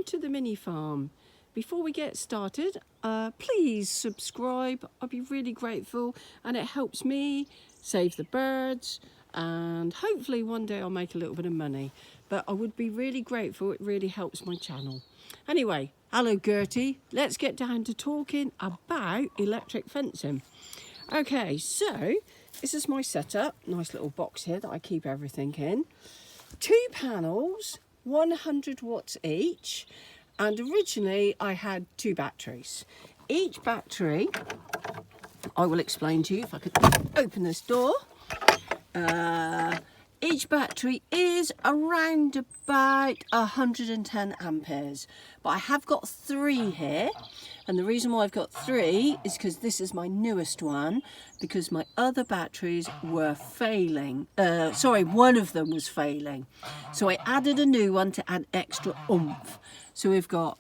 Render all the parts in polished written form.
to the mini farm. Before we get started, please subscribe. I'd be really grateful, and it helps me save the birds, and hopefully one day I'll make a little bit of money. But I would be really grateful. It really helps my channel. Anyway, hello Gertie. Let's get down to talking about electric fencing. Okay, so this is my setup. Nice little box here that I keep everything in. 2 panels, 100 watts each, and originally I had 2 batteries. Each battery, I will explain to you if I could open this door. Each battery is around about 110 amperes, but I have got 3 here, and the reason why I've got 3 is because this is my newest one, because my other batteries were failing. One of them was failing, so I added a new one to add extra oomph. So we've got,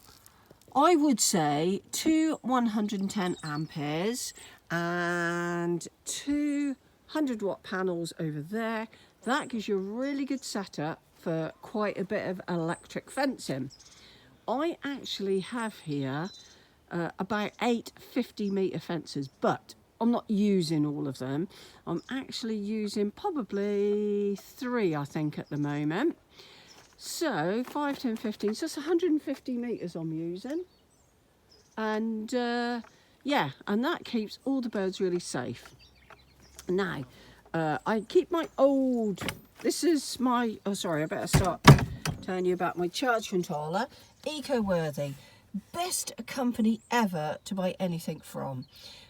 I would say, 2 110 amperes and 2 100-watt panels over there. That gives you a really good setup for quite a bit of electric fencing. I actually have here about 8 50-metre fences, but I'm not using all of them. I'm actually using probably 3, I think, at the moment. So 5, 10, 15, so it's 150 metres I'm using. And yeah, and that keeps all the birds really safe. Now, I keep my old, this is my, oh sorry, I better start telling you about my charge controller. Ecoworthy, best company ever to buy anything from,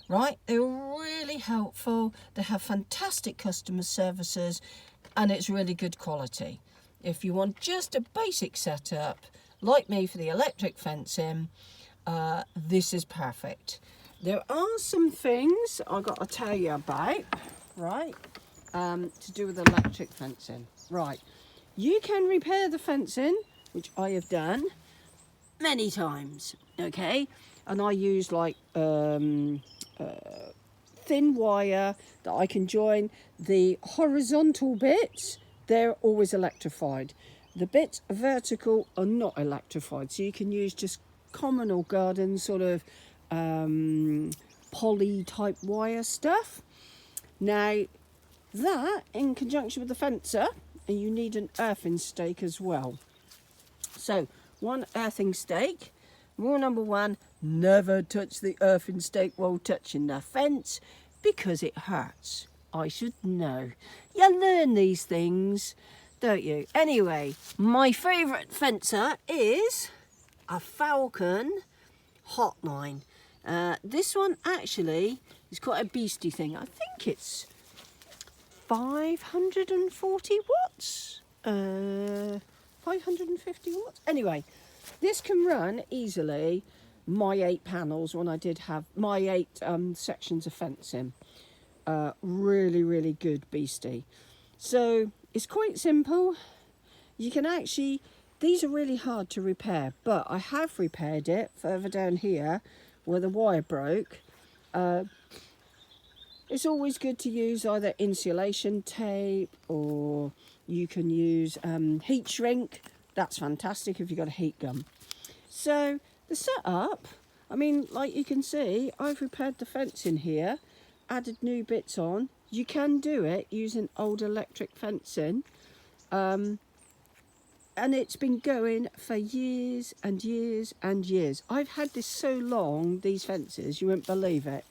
right? They're really helpful, they have fantastic customer services, and it's really good quality. If you want just a basic setup, like me for the electric fencing, this is perfect. There are some things I've got to tell you about, right, to do with electric fencing. Right, you can repair the fencing, which I have done many times, okay, and I use like thin wire that I can join. The horizontal bits, they're always electrified. The bits vertical are not electrified, so you can use just common or garden sort of poly type wire stuff. Now that, in conjunction with the fencer, and you need an earthing stake as well. So 1 earthing stake. Rule number 1, never touch the earthing stake while touching the fence, because it hurts. I should know. You learn these things, don't you? Anyway, my favourite fencer is a Falcon Hotline. This one actually is quite a beastie thing. I think it's 540 watts, 550 watts. Anyway, this can run easily my 8 panels when I did have my 8 sections of fencing. Really, really good beastie. So it's quite simple. You can actually, these are really hard to repair, but I have repaired it further down here where the wire broke. It's always good to use either insulation tape, or you can use heat shrink. That's fantastic if you've got a heat gun. So the setup, I mean, like you can see, I've repaired the fence in here, added new bits on. You can do it using old electric fencing. And it's been going for years and years and years. I've had this so long, these fences, you won't believe it.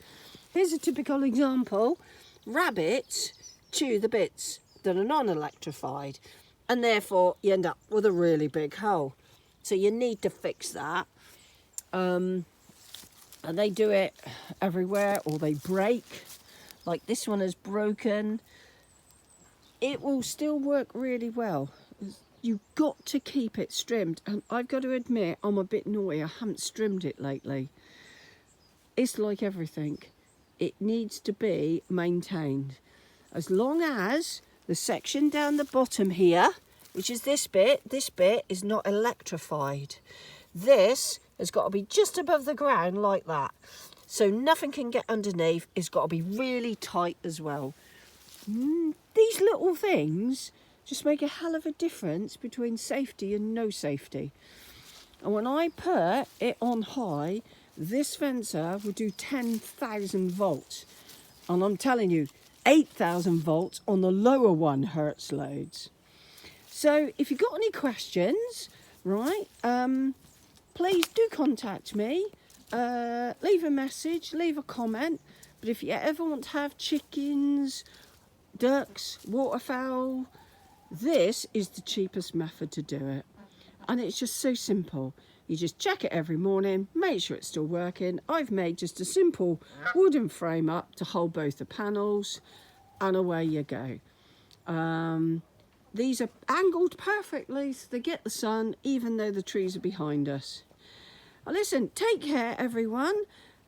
Here's a typical example. Rabbits chew the bits that are non-electrified, and therefore you end up with a really big hole. So you need to fix that. And they do it everywhere, or they break. Like this one is broken. It will still work really well. You've got to keep it trimmed, and I've got to admit I'm a bit naughty. I haven't trimmed it lately. It's like everything. It needs to be maintained. As long as the section down the bottom here, which is this bit is not electrified. This has got to be just above the ground like that. So nothing can get underneath. It's got to be really tight as well. These little things just make a hell of a difference between safety and no safety. And when I put it on high, this fencer will do 10,000 volts. And I'm telling you, 8,000 volts on the lower 1 hertz loads. So if you've got any questions, right, please do contact me. Leave a message, leave a comment. But if you ever want to have chickens, ducks, waterfowl, this is the cheapest method to do it. And it's just so simple. You just check it every morning, make sure it's still working. I've made just a simple wooden frame up to hold both the panels, and away you go. These are angled perfectly so they get the sun even though the trees are behind us. Well, listen, take care everyone,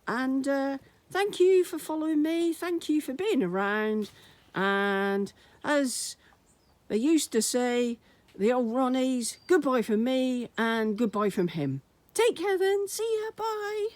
and thank you for following me, thank you for being around, and as they used to say, the old Ronnies, goodbye from me and goodbye from him. Take care then, see ya, bye.